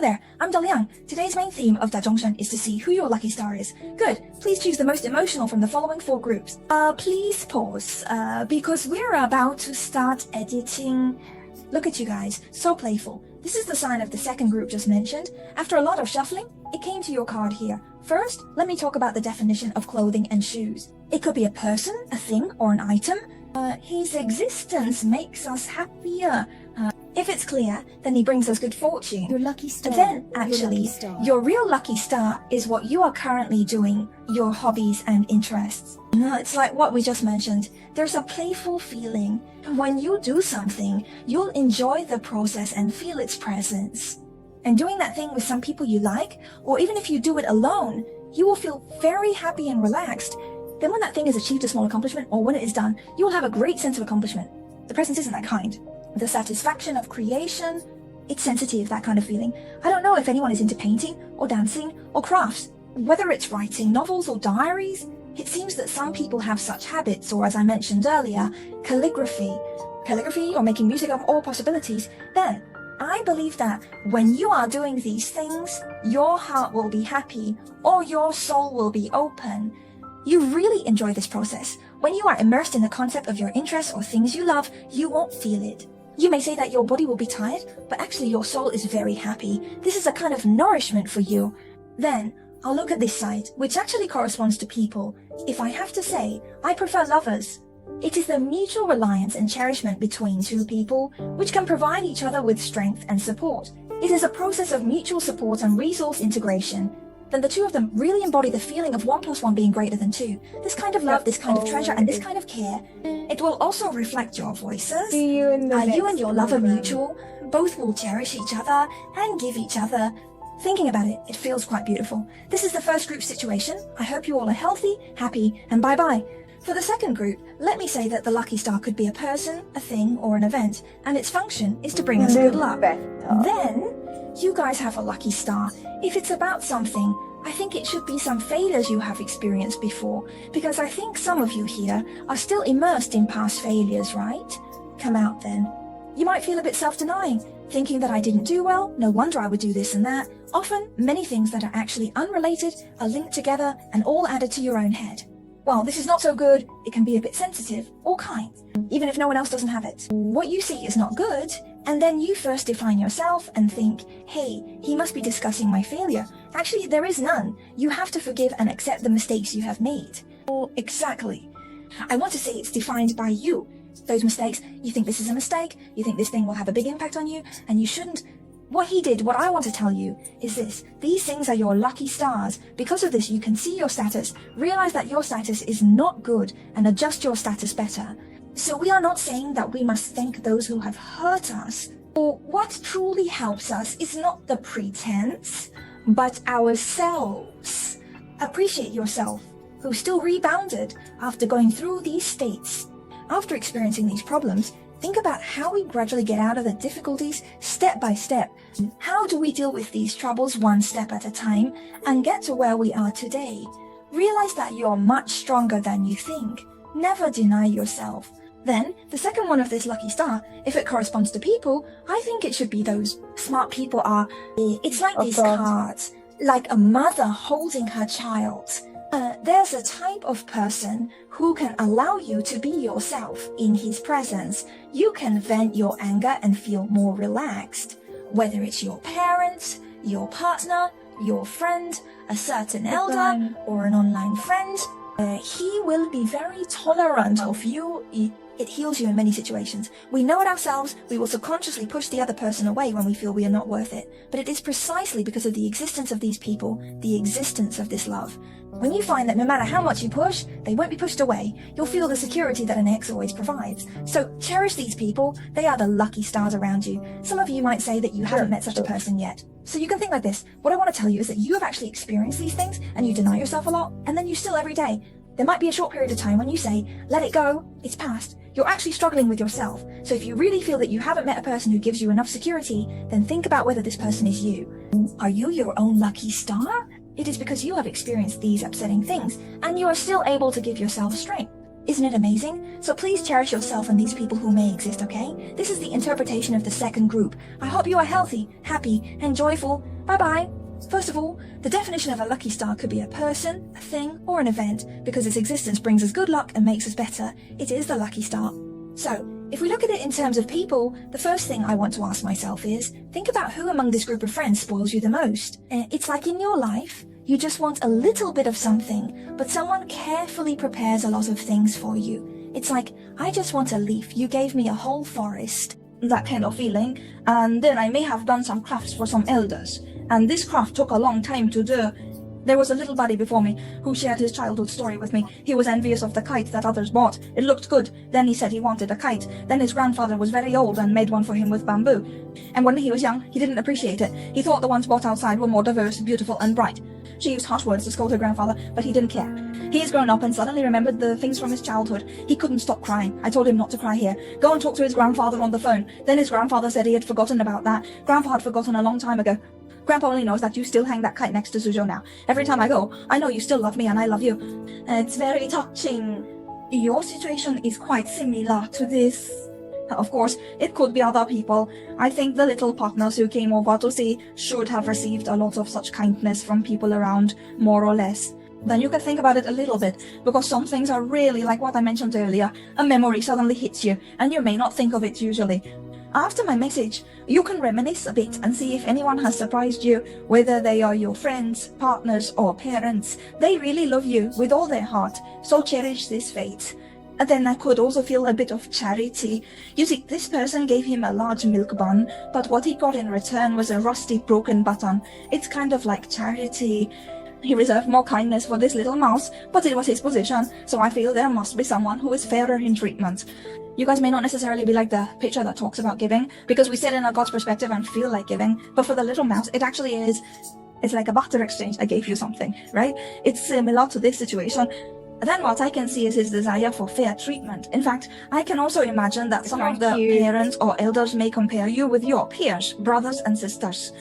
there, I'm Daliang. Today's main theme of Dazhongshan is to see who your lucky star is. Good, please choose the most emotional from the following 4 groups. Please pause, because we're about to start editing. Look at you guys, so playful. This is the sign of the second group just mentioned. After a lot of shuffling, it came to your card here. First, let me talk about the definition of clothing and shoes. It could be a person, a thing, or an item. His existence makes us happier. If it's clear, then he brings us good fortune. Your lucky star. Then, actually, your real lucky star is what you are currently doing, your hobbies and interests. It's like what we just mentioned. There's a playful feeling. When you do something, you'll enjoy the process and feel its presence. And doing that thing with some people you like, or even if you do it alone, you will feel very happy and relaxed. Then when that thing has achieved a small accomplishment, or when it is done, you will have a great sense of accomplishment. The presence isn't that kind. The satisfaction of creation, it's sensitive, that kind of feeling. I don't know if anyone is into painting, or dancing, or crafts. Whether it's writing novels or diaries, it seems that some people have such habits, or as I mentioned earlier, calligraphy or making music of all possibilities. Then, I believe that when you are doing these things, your heart will be happy, or your soul will be open. You really enjoy this process. When you are immersed in the concept of your interests or things you love, you won't feel it. You may say that your body will be tired, but actually your soul is very happy. This is a kind of nourishment for you. Then, I'll look at this side, which actually corresponds to people. If I have to say, I prefer lovers. It is the mutual reliance and cherishment between two people, which can provide each other with strength and support. It is a process of mutual support and resource integration. Then the two of them really embody the feeling of 1 + 1 being greater than 2. This kind of love, this kind of treasure, and this kind of care. It will also reflect your voices. Are you and your lover mutual? Both will cherish each other and give each other. Thinking about it, it feels quite beautiful. This is the first group situation. I hope you all are healthy, happy, and bye-bye. For the second group, let me say that the lucky star could be a person, a thing, or an event, and its function is to bring us good luck. Then, you guys have a lucky star. If it's about something, I think it should be some failures you have experienced before, because I think some of you here are still immersed in past failures, right? Come out then. You might feel a bit self-denying, thinking that I didn't do well, no wonder I would do this and that. Often, many things that are actually unrelated are linked together and all added to your own head. Well, this is not so good, it can be a bit sensitive, or kind, even if no one else doesn't have it. What you see is not good, and then you first define yourself and think, hey, he must be discussing my failure. Actually, there is none. You have to forgive and accept the mistakes you have made. Or exactly. I want to say it's defined by you. Those mistakes, you think this is a mistake, you think this thing will have a big impact on you, and you shouldn't. What he did, what I want to tell you, is this. These things are your lucky stars. Because of this, you can see your status, realize that your status is not good, and adjust your status better. So we are not saying that we must thank those who have hurt us. Or what truly helps us is not the pretense, but ourselves. Appreciate yourself, who still rebounded after going through these states. After experiencing these problems, think about how we gradually get out of the difficulties step by step. How do we deal with these troubles one step at a time and get to where we are today? Realize that you're much stronger than you think. Never deny yourself. Then, the second one of this lucky star, if it corresponds to people, I think it should be those smart people are. It's like these cards, like a mother holding her child. There's a type of person who can allow you to be yourself in his presence. You can vent your anger and feel more relaxed. Whether it's your parents, your partner, your friend, a certain elder, or an online friend, he will be very tolerant of you. It heals you in many situations. We know it ourselves, we will subconsciously push the other person away when we feel we are not worth it. But it is precisely because of the existence of these people, the existence of this love. When you find that no matter how much you push, they won't be pushed away, you'll feel the security that an ex always provides. So cherish these people, they are the lucky stars around you. Some of you might say that you haven't met such a person yet. So you can think like this. What I want to tell you is that you have actually experienced these things and you deny yourself a lot, and then you still every day. There might be a short period of time when you say, let it go, it's past. You're actually struggling with yourself. So if you really feel that you haven't met a person who gives you enough security, then think about whether this person is you. Are you your own lucky star? It is because you have experienced these upsetting things, and you are still able to give yourself strength. Isn't it amazing? So please cherish yourself and these people who may exist, okay? This is the interpretation of the second group. I hope you are healthy, happy, and joyful. Bye-bye. First of all, the definition of a lucky star could be a person, a thing, or an event, because its existence brings us good luck and makes us better. It is the lucky star. So, if we look at it in terms of people, the first thing I want to ask myself is, think about who among this group of friends spoils you the most. It's like in your life, you just want a little bit of something, but someone carefully prepares a lot of things for you. It's like, I just want a leaf, you gave me a whole forest. That kind of feeling. And then I may have done some crafts for some elders. And this craft took a long time to do. There was a little buddy before me who shared his childhood story with me. He was envious of the kite that others bought. It looked good. Then he said he wanted a kite. Then his grandfather was very old and made one for him with bamboo. And when he was young, he didn't appreciate it. He thought the ones bought outside were more diverse, beautiful, and bright. She used harsh words to scold her grandfather, but he didn't care. He has grown up and suddenly remembered the things from his childhood. He couldn't stop crying. I told him not to cry here. Go and talk to his grandfather on the phone. Then his grandfather said he had forgotten about that. Grandpa had forgotten a long time ago. Grandpa only knows that you still hang that kite next to Suzhou now. Every time I go, I know you still love me and I love you. It's very touching. Your situation is quite similar to this. Of course, it could be other people. I think the little partners who came over to see should have received a lot of such kindness from people around, more or less. Then you can think about it a little bit, because some things are really like what I mentioned earlier. A memory suddenly hits you, and you may not think of it usually. After my message, you can reminisce a bit and see if anyone has surprised you, whether they are your friends, partners, or parents. They really love you with all their heart, so cherish this fate. And then I could also feel a bit of charity. You see, this person gave him a large milk bun, but what he got in return was a rusty, broken button. It's kind of like charity. He reserved more kindness for this little mouse, but it was his position, so I feel there must be someone who is fairer in treatment. You guys may not necessarily be like the picture that talks about giving, because we sit in a God's perspective and feel like giving, but for the little mouse, it actually is. It's like a barter exchange. I gave you something, right? It's similar to this situation. Then what I can see is his desire for fair treatment. In fact, I can also imagine that some of the parents or elders may compare you with your peers, brothers and sisters.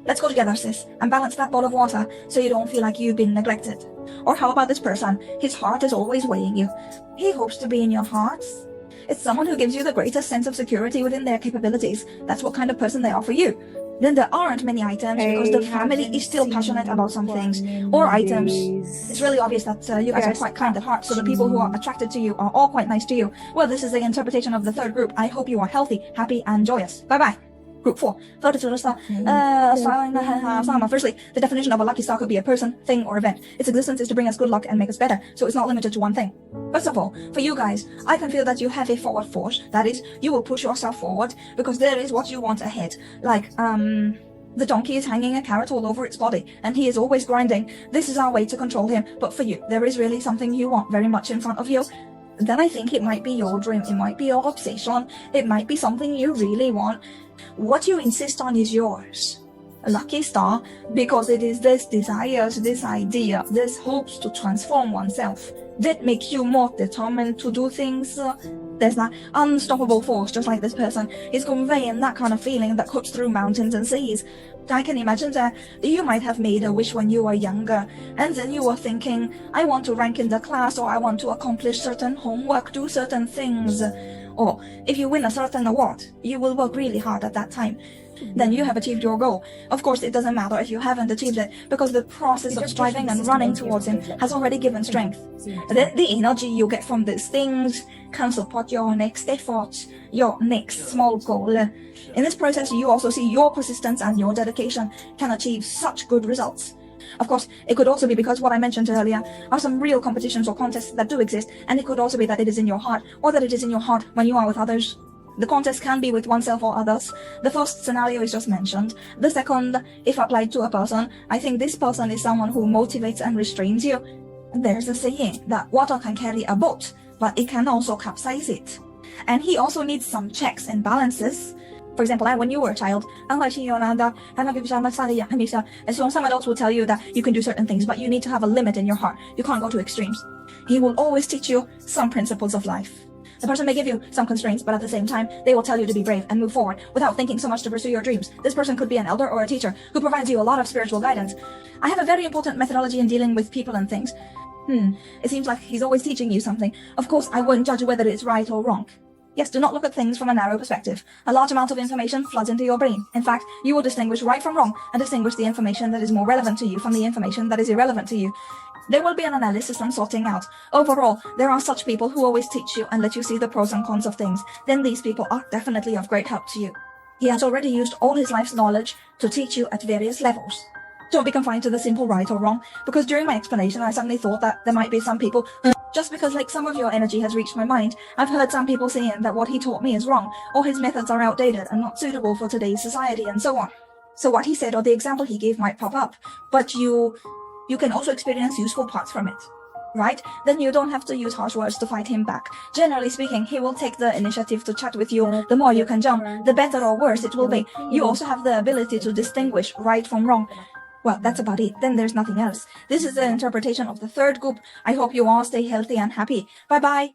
Let's go together, sis, and balance that bowl of water so you don't feel like you've been neglected. Or how about this person? His heart is always weighing you. He hopes to be in your hearts. It's someone who gives you the greatest sense of security within their capabilities. That's what kind of person they are for you. Then there aren't many items because the family is still passionate about some things. Or items. It's really obvious that you guys are quite kind at heart, so the people who are attracted to you are all quite nice to you. Well, this is the interpretation of the third group. I hope you are healthy, happy, and joyous. Bye-bye. Group 4. Firstly, the definition of a lucky star could be a person, thing, or event. Its existence is to bring us good luck and make us better, so it's not limited to one thing. First of all, for you guys, I can feel that you have a forward force. That is, you will push yourself forward because there is what you want ahead. Like, the donkey is hanging a carrot all over its body, and he is always grinding. This is our way to control him, but for you, there is really something you want very much in front of you. Then I think it might be your dream, it might be your obsession, it might be something you really want. What you insist on is yours. A lucky star, because it is this desires, this idea, this hopes to transform oneself that make you more determined to do things. There's that unstoppable force, just like this person is conveying that kind of feeling that cuts through mountains and seas. I can imagine that you might have made a wish when you were younger, and then you were thinking, I want to rank in the class, or I want to accomplish certain homework, do certain things. Or if you win a certain award, you will work really hard at that time. Then you have achieved your goal. Of course, it doesn't matter if you haven't achieved it, because the process of striving and running towards him has already given strength. The energy you get from these things can support your next effort, your next small goal. In this process, you also see your persistence and your dedication can achieve such good results. Of course, it could also be because what I mentioned earlier are some real competitions or contests that do exist, and it could also be that it is in your heart, or that it is in your heart when you are with others. The contest can be with oneself or others. The first scenario is just mentioned. The second, if applied to a person, I think this person is someone who motivates and restrains you. There's a saying that water can carry a boat, but it can also capsize it. And he also needs some checks and balances. For example, when you were a child, and so some adults will tell you that you can do certain things, but you need to have a limit in your heart. You can't go to extremes. He will always teach you some principles of life. The person may give you some constraints, but at the same time, they will tell you to be brave and move forward without thinking so much to pursue your dreams. This person could be an elder or a teacher who provides you a lot of spiritual guidance. I have a very important methodology in dealing with people and things. It seems like he's always teaching you something. Of course, I wouldn't judge whether it's right or wrong. Yes, do not look at things from a narrow perspective. A large amount of information floods into your brain. In fact, you will distinguish right from wrong and distinguish the information that is more relevant to you from the information that is irrelevant to you. There will be an analysis and sorting out. Overall, there are such people who always teach you and let you see the pros and cons of things. Then these people are definitely of great help to you. He has already used all his life's knowledge to teach you at various levels. Don't be confined to the simple right or wrong, because during my explanation I suddenly thought that there might be some people just because like some of your energy has reached my mind, I've heard some people saying that what he taught me is wrong, or his methods are outdated and not suitable for today's society and so on. So what he said or the example he gave might pop up, but you can also experience useful parts from it. Right? Then you don't have to use harsh words to fight him back. Generally speaking, he will take the initiative to chat with you. The more you can jump, the better or worse it will be. You also have the ability to distinguish right from wrong. Well, that's about it. Then there's nothing else. This is the interpretation of the third group. I hope you all stay healthy and happy. Bye-bye.